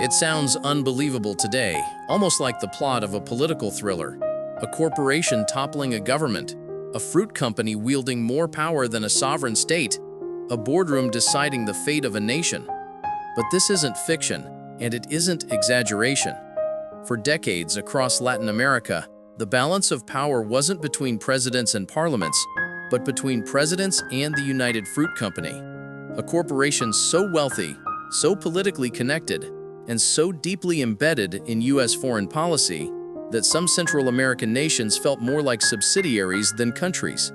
It sounds unbelievable today, almost like the plot of a political thriller. A corporation toppling a government, a fruit company wielding more power than a sovereign state, a boardroom deciding the fate of a nation. But this isn't fiction, and it isn't exaggeration. For decades across Latin America, the balance of power wasn't between presidents and parliaments, but between presidents and the United Fruit Company, a corporation so wealthy, so politically connected, and so deeply embedded in U.S. foreign policy that some Central American nations felt more like subsidiaries than countries.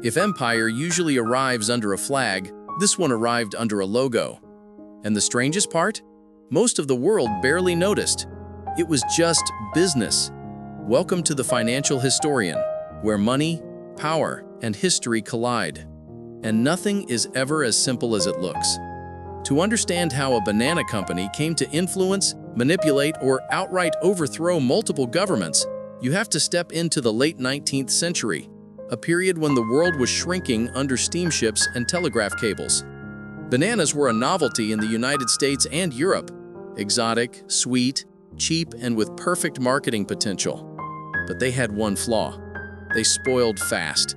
If empire usually arrives under a flag, this one arrived under a logo. And the strangest part? Most of the world barely noticed. It was just business. Welcome to the Financial Historian, where money, power, and history collide. And nothing is ever as simple as it looks. To understand how a banana company came to influence, manipulate, or outright overthrow multiple governments, you have to step into the late 19th century, a period when the world was shrinking under steamships and telegraph cables. Bananas were a novelty in the United States and Europe, exotic, sweet, cheap, and with perfect marketing potential. But they had one flaw. They spoiled fast.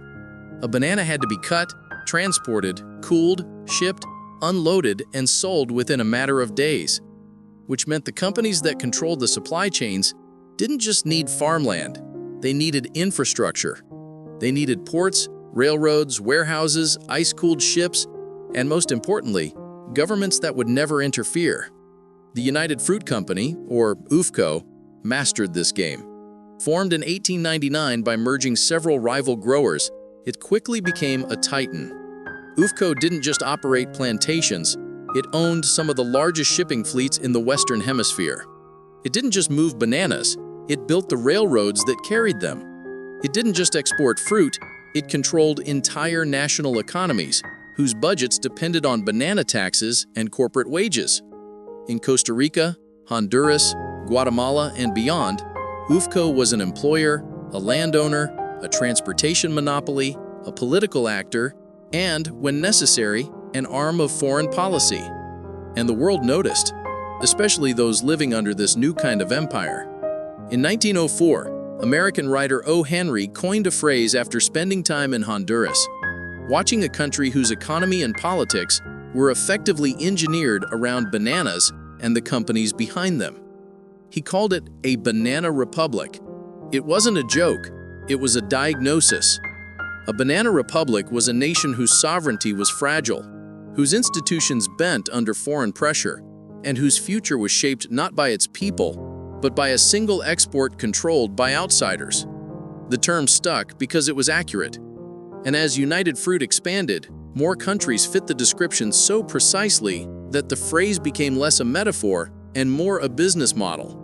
A banana had to be cut, transported, cooled, shipped, unloaded, and sold within a matter of days, which meant the companies that controlled the supply chains didn't just need farmland, they needed infrastructure. They needed ports, railroads, warehouses, ice-cooled ships, and most importantly, governments that would never interfere. The United Fruit Company, or UFCO, mastered this game. Formed in 1899 by merging several rival growers, it quickly became a titan. UFCO didn't just operate plantations, it owned some of the largest shipping fleets in the Western Hemisphere. It didn't just move bananas, it built the railroads that carried them. It didn't just export fruit, it controlled entire national economies, whose budgets depended on banana taxes and corporate wages. In Costa Rica, Honduras, Guatemala, and beyond, UFCO was an employer, a landowner, a transportation monopoly, a political actor, and, when necessary, an arm of foreign policy. And the world noticed, especially those living under this new kind of empire. In 1904, American writer O. Henry coined a phrase after spending time in Honduras, watching a country whose economy and politics were effectively engineered around bananas and the companies behind them. He called it a banana republic. It wasn't a joke, it was a diagnosis. A banana republic was a nation whose sovereignty was fragile, whose institutions bent under foreign pressure, and whose future was shaped not by its people, but by a single export controlled by outsiders. The term stuck because it was accurate. And as United Fruit expanded, more countries fit the description so precisely that the phrase became less a metaphor and more a business model.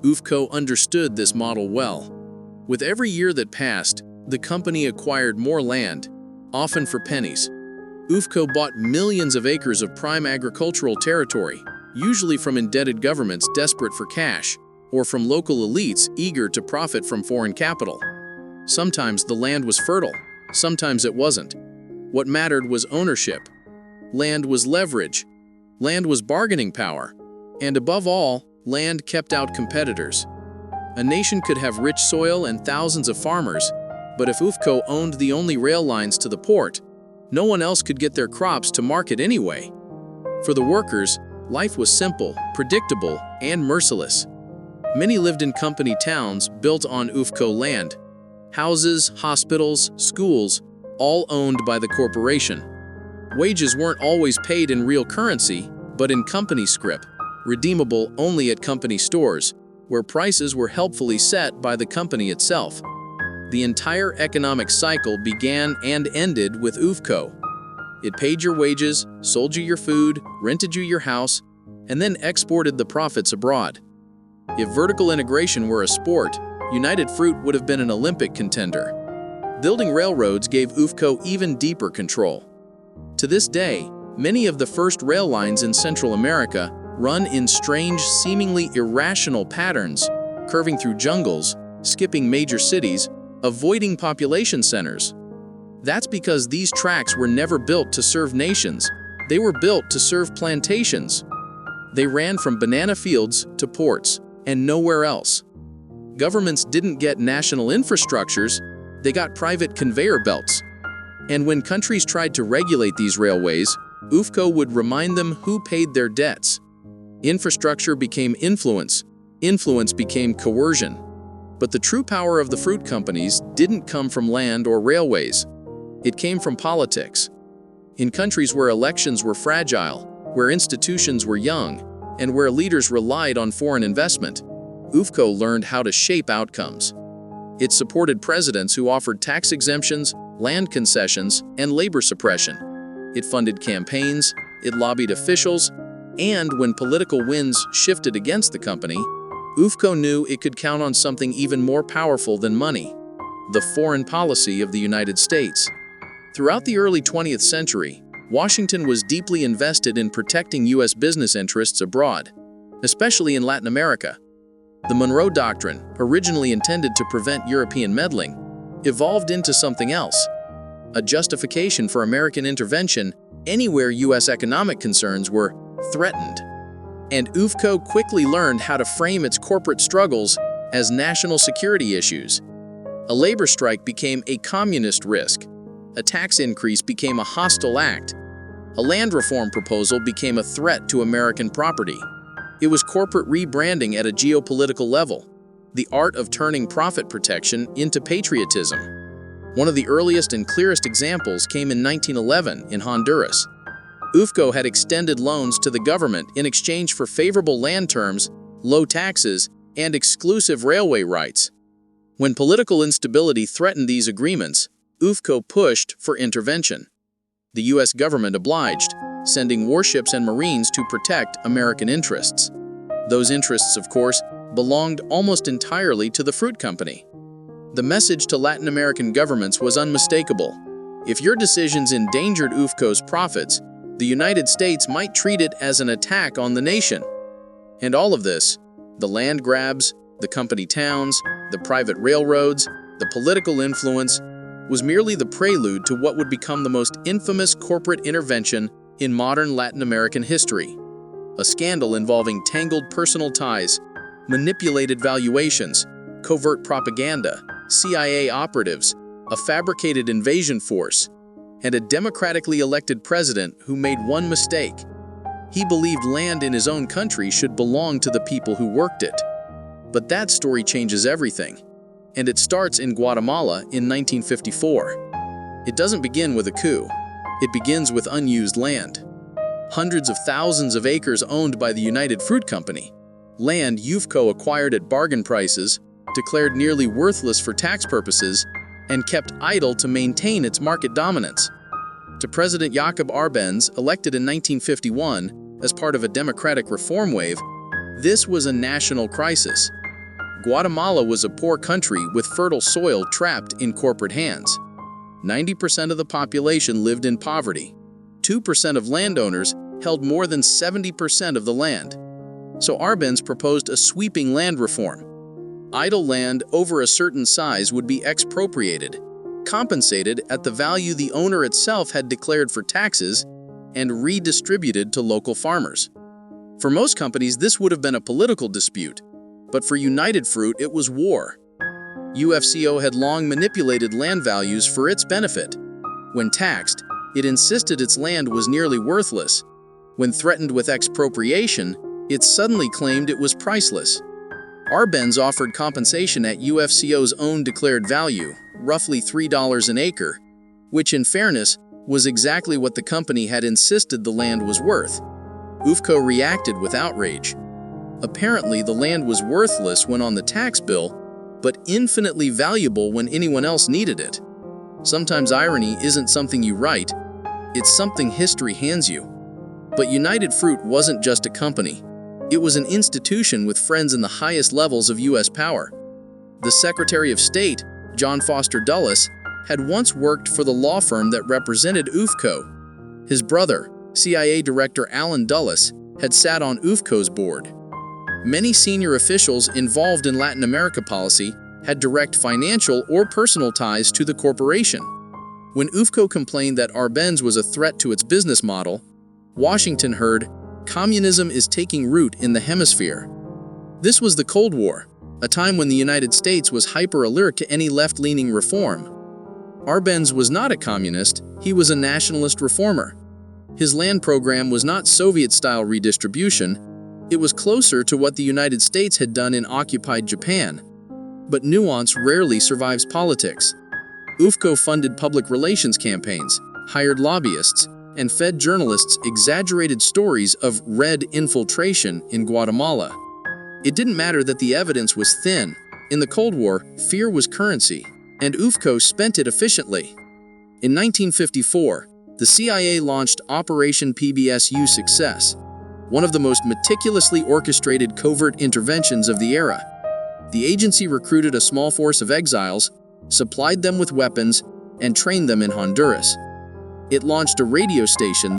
UFCO understood this model well. With every year that passed, the company acquired more land, often for pennies. UFCO bought millions of acres of prime agricultural territory, usually from indebted governments desperate for cash, or from local elites eager to profit from foreign capital. Sometimes the land was fertile, sometimes it wasn't. What mattered was ownership. Land was leverage. Land was bargaining power. And above all, land kept out competitors. A nation could have rich soil and thousands of farmers, but if UFCO owned the only rail lines to the port, no one else could get their crops to market anyway. For the workers, life was simple, predictable, and merciless. Many lived in company towns built on UFCO land. Houses, hospitals, schools, all owned by the corporation. Wages weren't always paid in real currency, but in company scrip, redeemable only at company stores, where prices were helpfully set by the company itself. The entire economic cycle began and ended with UFCO. It paid your wages, sold you your food, rented you your house, and then exported the profits abroad. If vertical integration were a sport, United Fruit would have been an Olympic contender. Building railroads gave UFCO even deeper control. To this day, many of the first rail lines in Central America run in strange, seemingly irrational patterns, curving through jungles, skipping major cities, avoiding population centers. That's because these tracks were never built to serve nations. They were built to serve plantations. They ran from banana fields to ports, and nowhere else. Governments didn't get national infrastructures, they got private conveyor belts. And when countries tried to regulate these railways, UFCO would remind them who paid their debts. Infrastructure became influence, influence became coercion. But the true power of the fruit companies didn't come from land or railways. It came from politics. In countries where elections were fragile, where institutions were young, and where leaders relied on foreign investment, UFCO learned how to shape outcomes. It supported presidents who offered tax exemptions, land concessions, and labor suppression. It funded campaigns, it lobbied officials, and when political winds shifted against the company, UFCO knew it could count on something even more powerful than money: the foreign policy of the United States. Throughout the early 20th century, Washington was deeply invested in protecting U.S. business interests abroad, especially in Latin America. The Monroe Doctrine, originally intended to prevent European meddling, evolved into something else: a justification for American intervention anywhere U.S. economic concerns were threatened. And UFCO quickly learned how to frame its corporate struggles as national security issues. A labor strike became a communist risk. A tax increase became a hostile act. A land reform proposal became a threat to American property. It was corporate rebranding at a geopolitical level, the art of turning profit protection into patriotism. One of the earliest and clearest examples came in 1911 in Honduras. UFCO had extended loans to the government in exchange for favorable land terms, low taxes, and exclusive railway rights. When political instability threatened these agreements, UFCO pushed for intervention. The U.S. government obliged, sending warships and Marines to protect American interests. Those interests, of course, belonged almost entirely to the fruit company. The message to Latin American governments was unmistakable: if your decisions endangered UFCO's profits, the United States might treat it as an attack on the nation. And all of this, the land grabs, the company towns, the private railroads, the political influence, was merely the prelude to what would become the most infamous corporate intervention in modern Latin American history. A scandal involving tangled personal ties, manipulated valuations, covert propaganda, CIA operatives, a fabricated invasion force, and a democratically elected president who made one mistake. He believed land in his own country should belong to the people who worked it. But that story changes everything, and it starts in Guatemala in 1954. It doesn't begin with a coup. It begins with unused land. Hundreds of thousands of acres owned by the United Fruit Company. Land UFCO acquired at bargain prices, declared nearly worthless for tax purposes, and kept idle to maintain its market dominance. To President Jacob Arbenz, elected in 1951 as part of a democratic reform wave, this was a national crisis. Guatemala was a poor country with fertile soil trapped in corporate hands. 90% of the population lived in poverty. 2% of landowners held more than 70% of the land. So Arbenz proposed a sweeping land reform. Idle land over a certain size would be expropriated, compensated at the value the owner itself had declared for taxes, and redistributed to local farmers. For most companies, this would have been a political dispute, but for United Fruit, it was war. UFCO had long manipulated land values for its benefit. When taxed, it insisted its land was nearly worthless. When threatened with expropriation, it suddenly claimed it was priceless. Arbenz offered compensation at UFCO's own declared value, roughly $3 an acre, which in fairness was exactly what the company had insisted the land was worth. UFCO reacted with outrage. Apparently, the land was worthless when on the tax bill, but infinitely valuable when anyone else needed it. Sometimes irony isn't something you write, it's something history hands you. But United Fruit wasn't just a company. It was an institution with friends in the highest levels of U.S. power. The Secretary of State, John Foster Dulles, had once worked for the law firm that represented UFCO. His brother, CIA Director Allen Dulles, had sat on UFCO's board. Many senior officials involved in Latin America policy had direct financial or personal ties to the corporation. When UFCO complained that Arbenz was a threat to its business model, Washington heard, communism is taking root in the hemisphere. This was the Cold War, a time when the United States was hyper-alert to any left-leaning reform. Arbenz was not a communist, he was a nationalist reformer. His land program was not Soviet-style redistribution, it was closer to what the United States had done in occupied Japan. But nuance rarely survives politics. UFCO funded public relations campaigns, hired lobbyists, and fed journalists exaggerated stories of red infiltration in Guatemala. It didn't matter that the evidence was thin. In the Cold War, fear was currency, and UFCO spent it efficiently. In 1954, the CIA launched Operation PBSU Success, one of the most meticulously orchestrated covert interventions of the era. The agency recruited a small force of exiles, supplied them with weapons, and trained them in Honduras. It launched a radio station